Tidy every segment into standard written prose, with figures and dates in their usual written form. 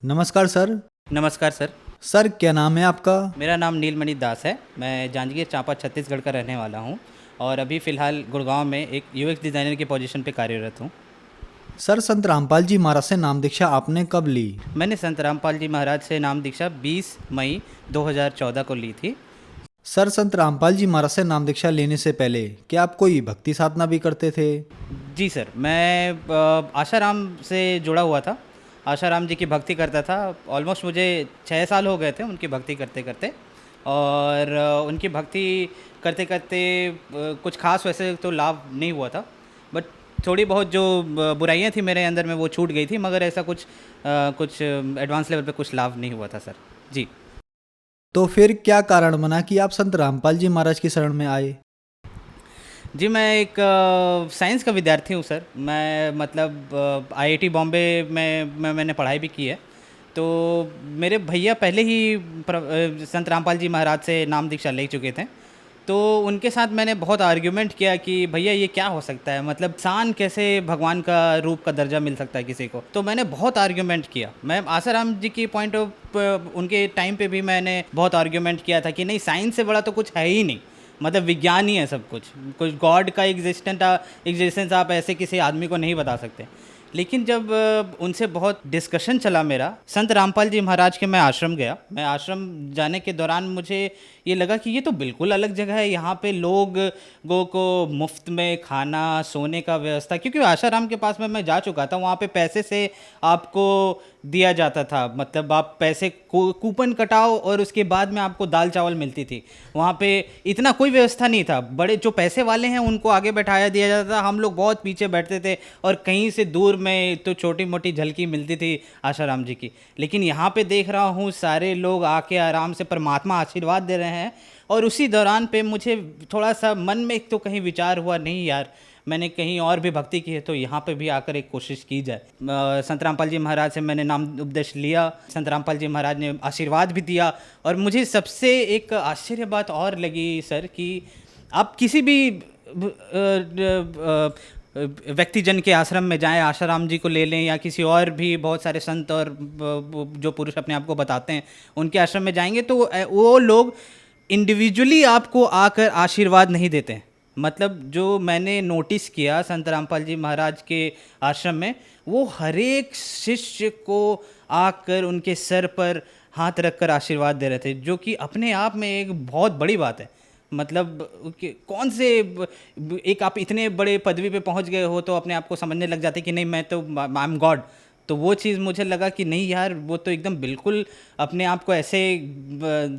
नमस्कार सर। नमस्कार sir. Sir क्या नाम है आपका? मेरा नाम नीलमणि दास है। मैं जांजगीर चांपा छत्तीसगढ़ का रहने वाला हूँ और अभी फ़िलहाल गुड़गांव में एक यूएक्स डिज़ाइनर की पोजीशन पे कार्यरत हूँ। सर संत रामपाल जी महाराज से नाम दीक्षा आपने कब ली? मैंने संत रामपाल जी महाराज से नाम दीक्षा 20 मई 2014 को ली थी। सर संत रामपाल जी महाराज से नाम दीक्षा लेने से पहले क्या आप कोई भक्ति साधना भी करते थे? जी सर, मैं आशाराम से जुड़ा हुआ था। आशाराम जी की भक्ति करता था। ऑलमोस्ट मुझे 6 साल हो गए थे उनकी भक्ति करते करते। और उनकी भक्ति करते करते कुछ खास वैसे तो लाभ नहीं हुआ था, बट थोड़ी बहुत जो बुराइयां थी मेरे अंदर में वो छूट गई थी, मगर ऐसा कुछ एडवांस लेवल पे कुछ लाभ नहीं हुआ था सर। जी। तो फिर क्या कारण बना कि आप संत रामपाल जी महाराज की शरण में आए? जी, मैं एक साइंस का विद्यार्थी हूँ सर। मैं मतलब आईआईटी बॉम्बे में मैंने पढ़ाई भी की है। तो मेरे भैया पहले ही संत रामपाल जी महाराज से नाम दीक्षा ले चुके थे। तो उनके साथ मैंने बहुत आर्ग्यूमेंट किया कि भैया ये क्या हो सकता है, मतलब इंसान कैसे भगवान का रूप का दर्जा मिल सकता है किसी को। तो मैंने बहुत आर्ग्यूमेंट किया। मैं आसाराम जी की पॉइंट ऑफ उनके टाइम पे भी मैंने बहुत आर्ग्यूमेंट किया था कि नहीं, साइंस से बड़ा तो कुछ है ही नहीं, मतलब विज्ञान ही है सब कुछ। कुछ गॉड का एग्जिस्टेंस आप ऐसे किसी आदमी को नहीं बता सकते। लेकिन जब उनसे बहुत डिस्कशन चला मेरा, संत रामपाल जी महाराज के मैं आश्रम गया। मैं आश्रम जाने के दौरान मुझे ये लगा कि ये तो बिल्कुल अलग जगह है। यहाँ पे लोगों को मुफ्त में खाना सोने का व्यवस्था, क्योंकि आशाराम के पास में मैं जा चुका था, वहाँ पे पैसे से आपको दिया जाता था। मतलब आप पैसे कूपन कटाओ और उसके बाद में आपको दाल चावल मिलती थी। वहाँ पे इतना कोई व्यवस्था नहीं था। बड़े जो पैसे वाले हैं उनको आगे बैठाया दिया जाता था, हम लोग बहुत पीछे बैठते थे और कहीं से दूर में तो छोटी मोटी झलकी मिलती थी आशाराम जी की। लेकिन यहाँ पे देख रहा हूँ सारे लोग आके आराम से परमात्मा आशीर्वाद दे रहे हैं। और उसी दौरान पे मुझे थोड़ा सा मन में एक तो कहीं विचार हुआ, नहीं यार, मैंने कहीं और भी भक्ति की है तो यहाँ पे भी आकर एक कोशिश की जाए। संत रामपाल जी महाराज से मैंने नाम उपदेश लिया। संत रामपाल जी महाराज ने आशीर्वाद भी दिया। और मुझे सबसे एक आश्चर्य बात और लगी सर कि आप किसी भी व्यक्तिजन के आश्रम में जाएं, आशाराम जी को ले लें या किसी और भी बहुत सारे संत और जो पुरुष अपने आप को बताते हैं उनके आश्रम में जाएंगे तो वो लोग इंडिविजुअली आपको आकर आशीर्वाद नहीं देते हैं। मतलब जो मैंने नोटिस किया संत रामपाल जी महाराज के आश्रम में, वो हर एक शिष्य को आकर उनके सर पर हाथ रखकर आशीर्वाद दे रहे थे, जो कि अपने आप में एक बहुत बड़ी बात है। मतलब कौन से एक आप इतने बड़े पदवी पे पहुंच गए हो तो अपने आप को समझने लग जाते कि नहीं मैं तो आई एम गॉड। तो वो चीज़ मुझे लगा कि नहीं यार, वो तो एकदम बिल्कुल अपने आप को ऐसे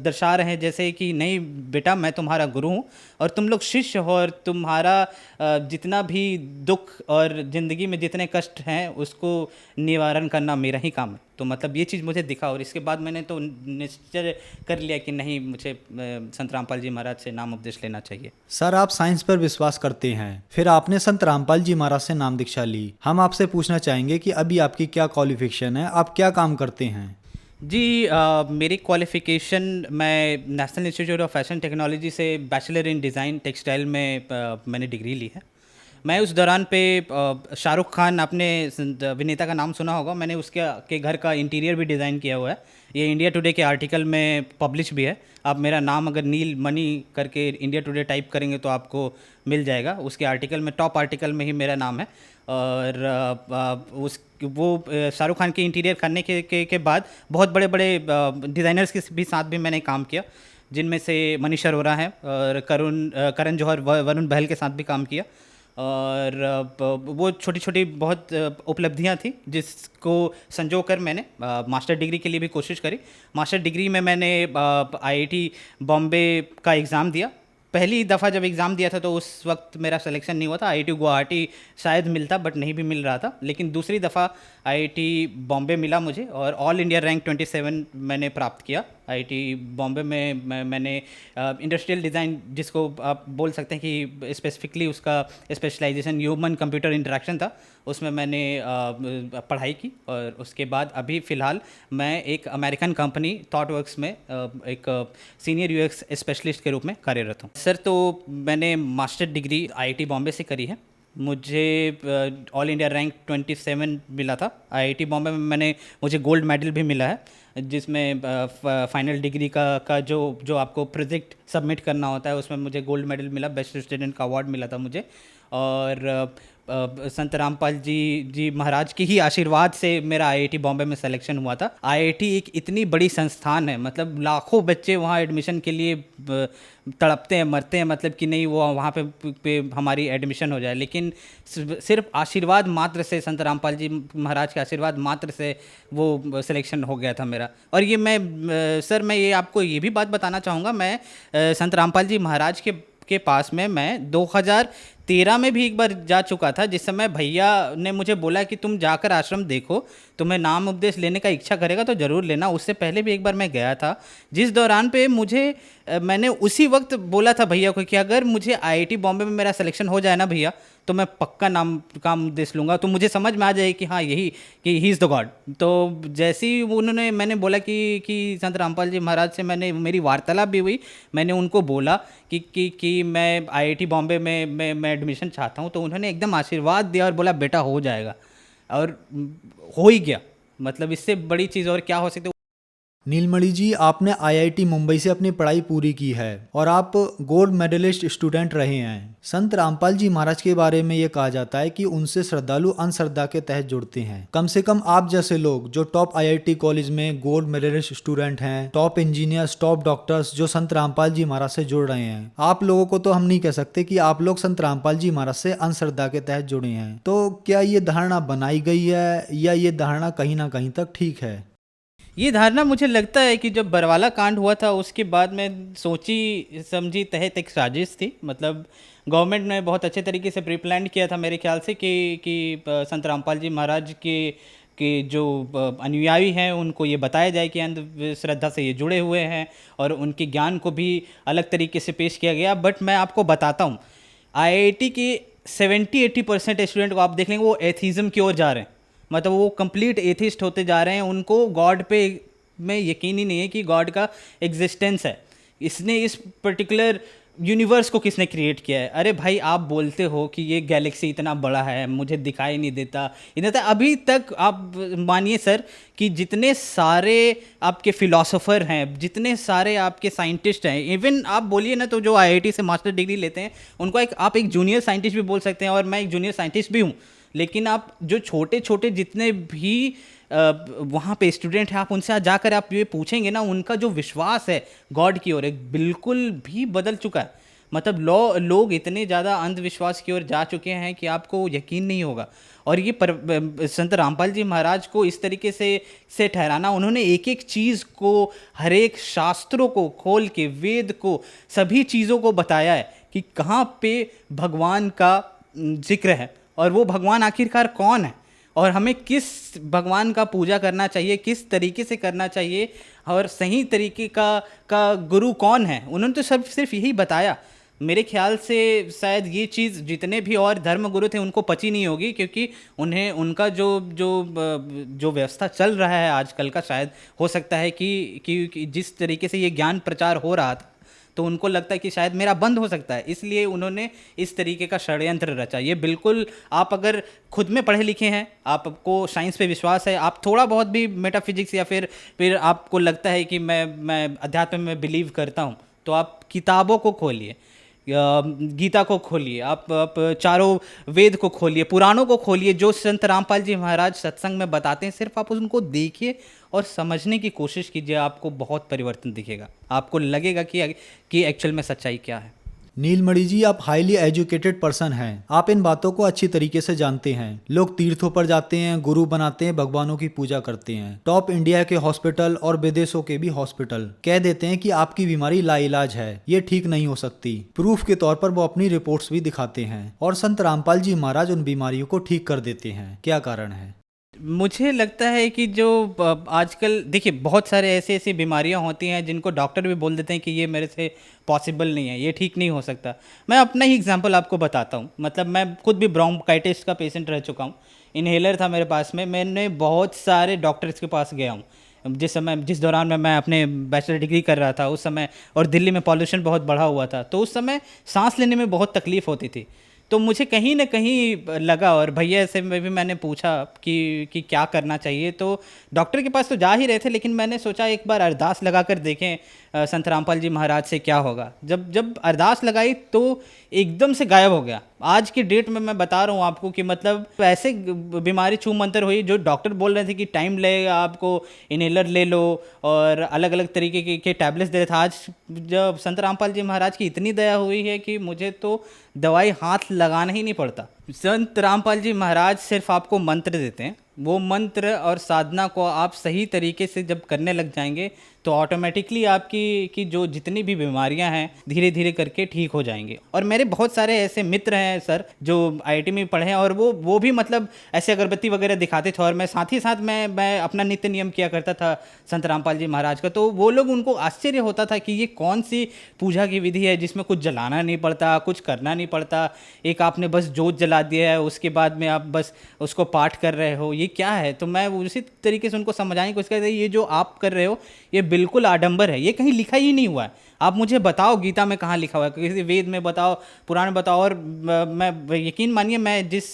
दर्शा रहे हैं जैसे कि नहीं बेटा, मैं तुम्हारा गुरु हूँ और तुम लोग शिष्य हो, और तुम्हारा जितना भी दुख और ज़िंदगी में जितने कष्ट हैं उसको निवारण करना मेरा ही काम है। तो मतलब ये चीज़ मुझे दिखा और इसके बाद मैंने तो निश्चय कर लिया कि नहीं, मुझे संत रामपाल जी महाराज से नाम उपदेश लेना चाहिए। सर आप साइंस पर विश्वास करते हैं, फिर आपने संत रामपाल जी महाराज से नाम दीक्षा ली। हम आपसे पूछना चाहेंगे कि अभी आपकी क्या क्वालिफिकेशन है, आप क्या काम करते हैं? जी, मेरी क्वालिफ़िकेशन, मैं national institute of fashion technology से बैचलर इन डिज़ाइन टेक्सटाइल में मैंने डिग्री ली है। मैं उस दौरान पे शाहरुख खान, आपने अभिनेता का नाम सुना होगा, मैंने उसके के घर का इंटीरियर भी डिज़ाइन किया हुआ है। ये इंडिया टुडे के आर्टिकल में पब्लिश भी है। आप मेरा नाम अगर नील मणि करके इंडिया टुडे टाइप करेंगे तो आपको मिल जाएगा। उसके आर्टिकल में, टॉप आर्टिकल में ही मेरा नाम है। और उस वो शाहरुख खान के इंटीरियर करने के बाद बहुत बड़े बड़े डिज़ाइनर्स के भी साथ भी मैंने काम किया, जिनमें से मनीष अरोरा हैं और करण जौहर, वरुण बहल के साथ भी काम किया। और वो छोटी छोटी बहुत उपलब्धियां थी जिसको संजो कर मैंने मास्टर डिग्री के लिए भी कोशिश करी। मास्टर डिग्री में मैंने आईआईटी बॉम्बे का एग्ज़ाम दिया। पहली दफ़ा जब एग्ज़ाम दिया था तो उस वक्त मेरा सिलेक्शन नहीं हुआ था। आईआईटी गुवाहाटी शायद मिलता, बट नहीं भी मिल रहा था। लेकिन दूसरी दफ़ा आईआईटी बॉम्बे मिला मुझे और ऑल इंडिया रैंक 27 मैंने प्राप्त किया। आईआईटी बॉम्बे में मैंने इंडस्ट्रियल डिज़ाइन, जिसको आप बोल सकते हैं कि स्पेसिफिकली उसका स्पेशलाइजेशन ह्यूमन कंप्यूटर इंटरेक्शन था, उसमें मैंने पढ़ाई की। और उसके बाद अभी फ़िलहाल मैं एक अमेरिकन कंपनी थॉटवर्क्स में एक सीनियर यूएक्स स्पेशलिस्ट के रूप में कार्यरत हूँ। सर तो मैंने मास्टर डिग्री आईआईटी बॉम्बे से करी है मुझे ऑल इंडिया रैंक 27 मिला था। आईआईटी बॉम्बे में मुझे गोल्ड मेडल भी मिला है, जिसमें फाइनल डिग्री का जो आपको प्रोजेक्ट सबमिट करना होता है उसमें मुझे गोल्ड मेडल मिला, बेस्ट स्टूडेंट का अवार्ड मिला था मुझे। और संत रामपाल जी महाराज के ही आशीर्वाद से मेरा आईआईटी बॉम्बे में सिलेक्शन हुआ था। आईआईटी एक इतनी बड़ी संस्थान है, मतलब लाखों बच्चे वहाँ एडमिशन के लिए तड़पते हैं, मरते हैं, मतलब कि नहीं वो वहाँ पे हमारी एडमिशन हो जाए, लेकिन सिर्फ आशीर्वाद मात्र से, संत रामपाल जी महाराज के आशीर्वाद मात्र से वो सिलेक्शन हो गया था मेरा। और ये सर मैं ये आपको ये भी बात बताना चाहूँगा, मैं संत रामपाल जी महाराज के पास में मैं 2013 में भी एक बार जा चुका था, जिस समय भैया ने मुझे बोला कि तुम जाकर आश्रम देखो, तुम्हें नाम उपदेश लेने का इच्छा करेगा तो ज़रूर लेना। उससे पहले भी एक बार मैं गया था, जिस दौरान पे मैंने उसी वक्त बोला था भैया को कि अगर मुझे आईआईटी बॉम्बे में मेरा सिलेक्शन हो जाए ना भैया, तो मैं पक्का काम उपदेश लूँगा, तो मुझे समझ में आ जाए कि हाँ यही कि ही इज़ द गॉड। तो जैसे ही मैंने बोला कि संत रामपाल जी महाराज से मेरी वार्तालाप भी हुई, मैंने उनको बोला कि मैं आईआईटी बॉम्बे में एडमिशन चाहता हूँ, तो उन्होंने एकदम आशीर्वाद दिया और बोला बेटा हो जाएगा, और हो ही गया। मतलब इससे बड़ी चीज़ और क्या हो सकती है। नीलमणि जी, आपने आईआईटी मुंबई से अपनी पढ़ाई पूरी की है और आप गोल्ड मेडलिस्ट स्टूडेंट रहे हैं। संत रामपाल जी महाराज के बारे में ये कहा जाता है कि उनसे श्रद्धालु अंधश्रद्धा के तहत जुड़ते हैं। कम से कम आप जैसे लोग जो टॉप आईआईटी कॉलेज में गोल्ड मेडलिस्ट स्टूडेंट हैं, टॉप इंजीनियर्स, टॉप डॉक्टर्स जो संत रामपाल जी महाराज से जुड़ रहे हैं, आप लोगों को तो हम नहीं कह सकते कि आप लोग संत रामपाल जी महाराज से अंधश्रद्धा के तहत जुड़े हैं। तो क्या ये धारणा बनाई गई है या ये धारणा कहीं ना कहीं तक ठीक है? ये धारणा मुझे लगता है कि जब बरवाला कांड हुआ था उसके बाद में सोची समझी तहत एक साजिश थी। मतलब गवर्नमेंट ने बहुत अच्छे तरीके से प्री प्लान किया था मेरे ख्याल से कि संत रामपाल जी महाराज के जो अनुयायी हैं उनको ये बताया जाए कि अंधश्रद्धा से ये जुड़े हुए हैं, और उनके ज्ञान को भी अलग तरीके से पेश किया गया। बट मैं आपको बताता हूँ, आईआईटी के 70-80% स्टूडेंट को आप देख लेंगे वो एथीज़म की ओर जा रहे हैं, मतलब वो कंप्लीट एथिस्ट होते जा रहे हैं। उनको गॉड पे में यकीन ही नहीं है कि गॉड का एग्जिस्टेंस है, इसने इस पर्टिकुलर यूनिवर्स को किसने क्रिएट किया है। अरे भाई, आप बोलते हो कि ये गैलेक्सी इतना बड़ा है, मुझे दिखाई नहीं देता, इतना अभी तक आप मानिए सर कि जितने सारे आपके फिलोसोफर हैं, जितने सारे आपके साइंटिस्ट हैं, इवन आप बोलिए ना तो जो आईआईटी से मास्टर डिग्री लेते हैं उनको आप एक जूनियर साइंटिस्ट भी बोल सकते हैं, और मैं एक जूनियर साइंटिस्ट भी हूँ। लेकिन आप जो छोटे छोटे जितने भी वहाँ पे स्टूडेंट हैं, आप उनसे जाकर आप ये पूछेंगे ना, उनका जो विश्वास है गॉड की ओर एक बिल्कुल भी बदल चुका है। मतलब लोग इतने ज़्यादा अंधविश्वास की ओर जा चुके हैं कि आपको यकीन नहीं होगा। और ये संत रामपाल जी महाराज को इस तरीके से ठहराना, उन्होंने एक एक चीज़ को, हर एक शास्त्रों को खोल के, वेद को, सभी चीज़ों को बताया है कि कहाँ पे भगवान का जिक्र है और वो भगवान आखिरकार कौन है, और हमें किस भगवान का पूजा करना चाहिए, किस तरीके से करना चाहिए, और सही तरीके का गुरु कौन है। उन्होंने तो सिर्फ यही बताया। मेरे ख्याल से शायद ये चीज़ जितने भी और धर्म गुरु थे उनको पची नहीं होगी, क्योंकि उन्हें उनका जो व्यवस्था चल रहा है आजकल का, शायद हो सकता है कि जिस तरीके से ये ज्ञान प्रचार हो रहा था तो उनको लगता है कि शायद मेरा बंद हो सकता है, इसलिए उन्होंने इस तरीके का षड्यंत्र रचा। ये बिल्कुल, आप अगर खुद में पढ़े लिखे हैं, आपको साइंस पे विश्वास है, आप थोड़ा बहुत भी मेटाफिजिक्स या फिर आपको लगता है कि मैं अध्यात्म में बिलीव करता हूँ, तो आप किताबों को खोलिए, गीता को खोलिए, आप चारों वेद को खोलिए, पुराणों को खोलिए, जो संत रामपाल जी महाराज सत्संग में बताते हैं, सिर्फ आप उनको देखिए और समझने की कोशिश कीजिए, आपको बहुत परिवर्तन दिखेगा। आपको लगेगा कि एक्चुअल में सच्चाई क्या है। नीलमणि जी, आप हाईली एजुकेटेड पर्सन हैं, आप इन बातों को अच्छी तरीके से जानते हैं। लोग तीर्थों पर जाते हैं, गुरु बनाते हैं, भगवानों की पूजा करते हैं, टॉप इंडिया के हॉस्पिटल और विदेशों के भी हॉस्पिटल कह देते हैं कि आपकी बीमारी लाइलाज है, ये ठीक नहीं हो सकती। प्रूफ के तौर पर वो अपनी रिपोर्ट्स भी दिखाते हैं, और संत रामपाल जी महाराज उन बीमारियों को ठीक कर देते हैं। क्या कारण है? मुझे लगता है कि जो आजकल देखिए, बहुत सारे ऐसी बीमारियां होती हैं जिनको डॉक्टर भी बोल देते हैं कि ये मेरे से पॉसिबल नहीं है, ये ठीक नहीं हो सकता। मैं अपना ही एग्जांपल आपको बताता हूँ। मतलब मैं खुद भी ब्रोंकाइटिस का पेशेंट रह चुका हूँ, इन्हेलर था मेरे पास में, मैंने बहुत सारे डॉक्टर्स के पास गया हूँ जिस दौरान मैं अपने बैचलर डिग्री कर रहा था उस समय, और दिल्ली में पॉल्यूशन बहुत बढ़ा हुआ था, तो उस समय सांस लेने में बहुत तकलीफ़ होती थी। तो मुझे कहीं ना कहीं लगा, और भैया से मैं भी मैंने पूछा कि क्या करना चाहिए। तो डॉक्टर के पास तो जा ही रहे थे, लेकिन मैंने सोचा एक बार अरदास लगा कर देखें संत रामपाल जी महाराज से क्या होगा। जब जब अरदास लगाई तो एकदम से गायब हो गया। आज की डेट में मैं बता रहा हूँ आपको कि मतलब ऐसे बीमारी छू मंतर हुई जो डॉक्टर बोल रहे थे कि टाइम लगेगा, आपको इनहेलर ले लो और अलग अलग तरीके के टैबलेट्स दे रहे थे। आज जब संत रामपाल जी महाराज की इतनी दया हुई है कि मुझे तो दवाई हाथ लगाना ही नहीं पड़ता। संत रामपाल जी महाराज सिर्फ आपको मंत्र देते हैं, वो मंत्र और साधना को आप सही तरीके से जब करने लग जाएंगे तो ऑटोमेटिकली आपकी की जो जितनी भी बीमारियां हैं धीरे धीरे करके ठीक हो जाएंगे। और मेरे बहुत सारे ऐसे मित्र हैं सर जो आईआईटी में पढ़े हैं, और वो भी मतलब ऐसे अगरबत्ती वगैरह दिखाते थे, और मैं साथ ही साथ मैं अपना नित्य नियम किया करता था संत रामपाल जी महाराज का। तो वो लोग, उनको आश्चर्य होता था कि ये कौन सी पूजा की विधि है जिसमें कुछ जलाना नहीं पड़ता, कुछ करना नहीं पड़ता, एक आपने बस जोत जला दिया है, उसके बाद में आप बस उसको पाठ कर रहे हो, ये क्या है। तो मैं उसी तरीके से उनको समझाने की कोशिश करता था, ये जो आप कर रहे हो ये बिल्कुल आडंबर है, ये कहीं लिखा ही नहीं हुआ है। आप मुझे बताओ गीता में कहाँ लिखा हुआ है, किसी वेद में बताओ, पुराण में बताओ। और मैं यकीन मानिए, मैं जिस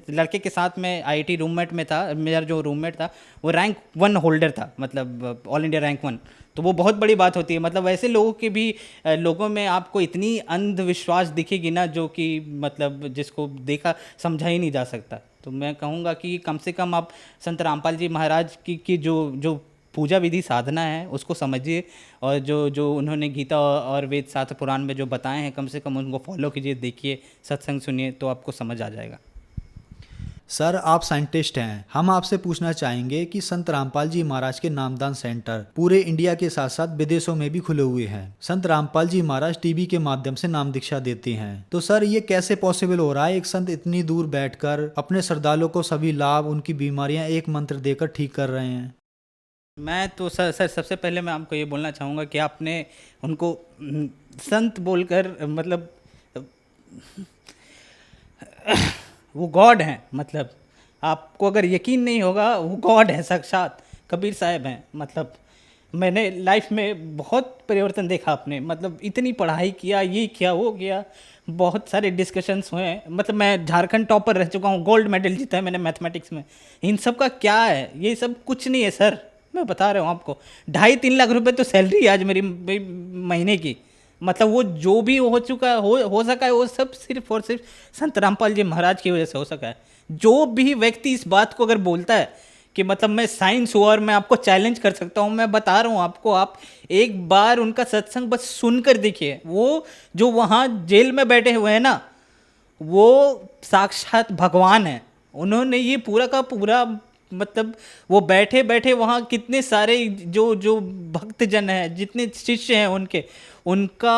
लड़के के साथ में आईआईटी रूममेट में था, मेरा जो रूममेट था वो रैंक 1 होल्डर था, मतलब ऑल इंडिया रैंक 1। तो वो बहुत बड़ी बात होती है। मतलब ऐसे लोगों के भी लोगों में आपको इतनी अंधविश्वास दिखेगी ना, जो कि मतलब जिसको देखा समझा ही नहीं जा सकता। तो मैं कहूँगा कि कम से कम आप संत रामपाल जी महाराज की जो पूजा विधि साधना है उसको समझिए, और जो जो उन्होंने गीता और वेद शास्त्र पुराण में जो बताए हैं कम से कम उनको फॉलो कीजिए, देखिए, सत्संग सुनिए, तो आपको समझ आ जाएगा। सर आप साइंटिस्ट हैं, हम आपसे पूछना चाहेंगे कि संत रामपाल जी महाराज के नामदान सेंटर पूरे इंडिया के साथ साथ विदेशों में भी खुले हुए हैं। संत रामपाल जी महाराज टीवी के माध्यम से नाम दीक्षा देते हैं, तो सर ये कैसे पॉसिबल हो रहा है, एक संत इतनी दूर बैठकर अपने श्रद्धालुओं को सभी लाभ, उनकी बीमारियां एक मंत्र देकर ठीक कर रहे हैं। मैं तो सर सबसे पहले मैं आपको ये बोलना चाहूँगा कि आपने उनको संत बोलकर मतलब वो गॉड हैं। मतलब आपको अगर यकीन नहीं होगा, वो गॉड है साक्षात, कबीर साहब हैं। मतलब मैंने लाइफ में बहुत परिवर्तन देखा अपने, मतलब इतनी पढ़ाई किया, ये किया वो किया, बहुत सारे डिस्कशंस हुए हैं। मतलब मैं झारखंड टॉपर रह चुका हूँ, गोल्ड मेडल जीता है मैंने मैथमेटिक्स में। इन सब का क्या है, ये सब कुछ नहीं है सर, मैं बता रहा हूँ आपको। 2.5-3 लाख रुपए तो सैलरी है आज मेरी महीने की। मतलब वो जो भी हो चुका हो सका है, वो सब सिर्फ और सिर्फ संत रामपाल जी महाराज की वजह से हो सका है। जो भी व्यक्ति इस बात को अगर बोलता है कि मतलब मैं साइंस हूँ और मैं आपको चैलेंज कर सकता हूँ, मैं बता रहा हूँ आपको, आप एक बार उनका सत्संग बस सुनकर देखिए। वो जो वहाँ जेल में बैठे हुए हैं ना, वो साक्षात भगवान है। उन्होंने ये पूरा का पूरा, मतलब वो बैठे बैठे वहाँ कितने सारे जो जो भक्तजन हैं, जितने शिष्य हैं उनके, उनका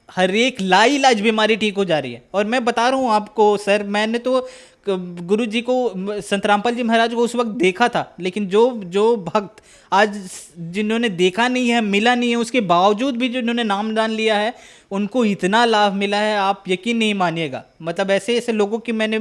हर एक लाइलाज बीमारी ठीक हो जा रही है। और मैं बता रहा हूँ आपको सर, मैंने तो गुरु जी को, संत रामपाल जी महाराज को उस वक्त देखा था, लेकिन जो जो भक्त आज जिन्होंने देखा नहीं है, मिला नहीं है, उसके बावजूद भी जिन्होंने नामदान लिया है, उनको इतना लाभ मिला है, आप यकीन नहीं मानिएगा। मतलब ऐसे ऐसे लोगों की मैंने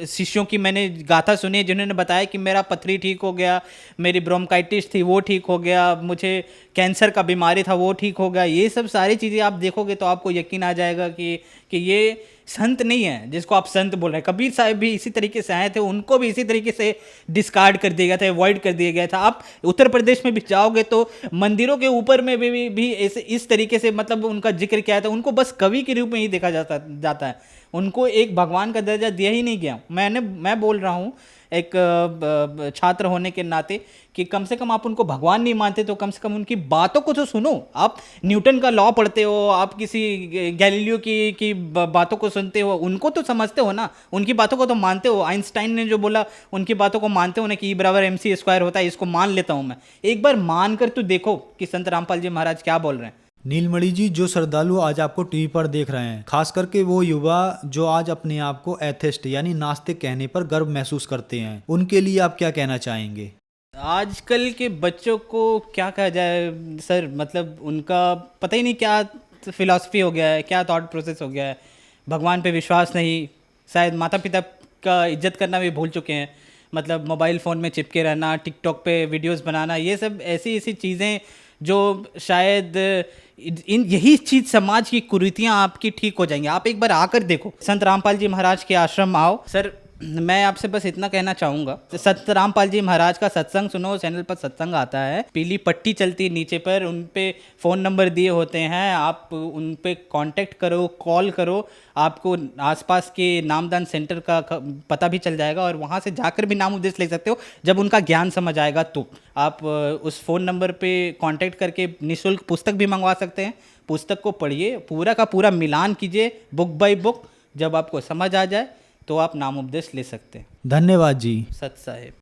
शिष्यों की मैंने गाथा सुनी है, जिन्होंने बताया कि मेरा पथरी ठीक हो गया, मेरी ब्रोंकाइटिस थी वो ठीक हो गया, मुझे कैंसर का बीमारी था वो ठीक हो गया। ये सब सारी चीज़ें आप देखोगे तो आपको यकीन आ जाएगा कि ये संत नहीं है जिसको आप संत बोल रहे हैं। कबीर साहब भी इसी तरीके से आए थे, उनको भी इसी तरीके से डिस्कार्ड कर दिया गया था, अवॉइड कर दिया गया था। आप उत्तर प्रदेश में भी जाओगे तो मंदिरों के ऊपर में भी इस तरीके से मतलब उनका जिक्र किया था। उनको बस कवि के रूप में ही देखा जाता है, उनको एक भगवान का दर्जा दिया ही नहीं गया। मैं बोल रहा हूँ एक छात्र होने के नाते कि कम से कम आप उनको भगवान नहीं मानते तो कम से कम उनकी बातों को तो सुनो। आप न्यूटन का लॉ पढ़ते हो, आप किसी गैलीलियो की बातों को सुनते हो, उनको तो समझते हो ना, उनकी बातों को तो मानते हो। आइंस्टाइन ने जो बोला उनकी बातों को मानते हो ना कि E = MC² होता है, इसको मान लेता हूँ मैं। एक बार मान कर तो देखो कि संत रामपाल जी महाराज क्या बोल रहे हैं। नीलमणि जी, जो श्रद्धालु आज आपको टीवी पर देख रहे हैं, खास करके वो युवा जो आज अपने आप को एथिस्ट यानी नास्तिक कहने पर गर्व महसूस करते हैं, उनके लिए आप क्या कहना चाहेंगे? आजकल के बच्चों को क्या कहा जाए सर, मतलब उनका पता ही नहीं क्या फिलॉसफी हो गया है, क्या थॉट प्रोसेस हो गया है। भगवान पे विश्वास नहीं, शायद माता पिता का इज्जत करना भी भूल चुके हैं। मतलब मोबाइल फ़ोन में चिपके रहना, टिकटॉक पे वीडियोस बनाना, ये सब ऐसी ऐसी चीज़ें जो शायद इन यही चीज़ समाज की कुरीतियाँ आपकी ठीक हो जाएंगी। आप एक बार आकर देखो, संत रामपाल जी महाराज के आश्रम आओ। सर मैं आपसे बस इतना कहना चाहूँगा, संत रामपाल जी महाराज का सत्संग सुनो, चैनल पर सत्संग आता है, पीली पट्टी चलती है नीचे पर, उन पे फ़ोन नंबर दिए होते हैं, आप उन पे कांटेक्ट करो, कॉल करो, आपको आसपास के नामदान सेंटर का पता भी चल जाएगा और वहाँ से जाकर भी नाम उपदेश ले सकते हो। जब उनका ज्ञान समझ आएगा तो आप उस फ़ोन नंबर पे कांटेक्ट करके निःशुल्क पुस्तक भी मंगवा सकते हैं। पुस्तक को पढ़िए, पूरा का पूरा मिलान कीजिए बुक बाय बुक, जब आपको समझ आ जाए तो आप नाम उपदेश ले सकते हैं। धन्यवाद जी। सत साहिब।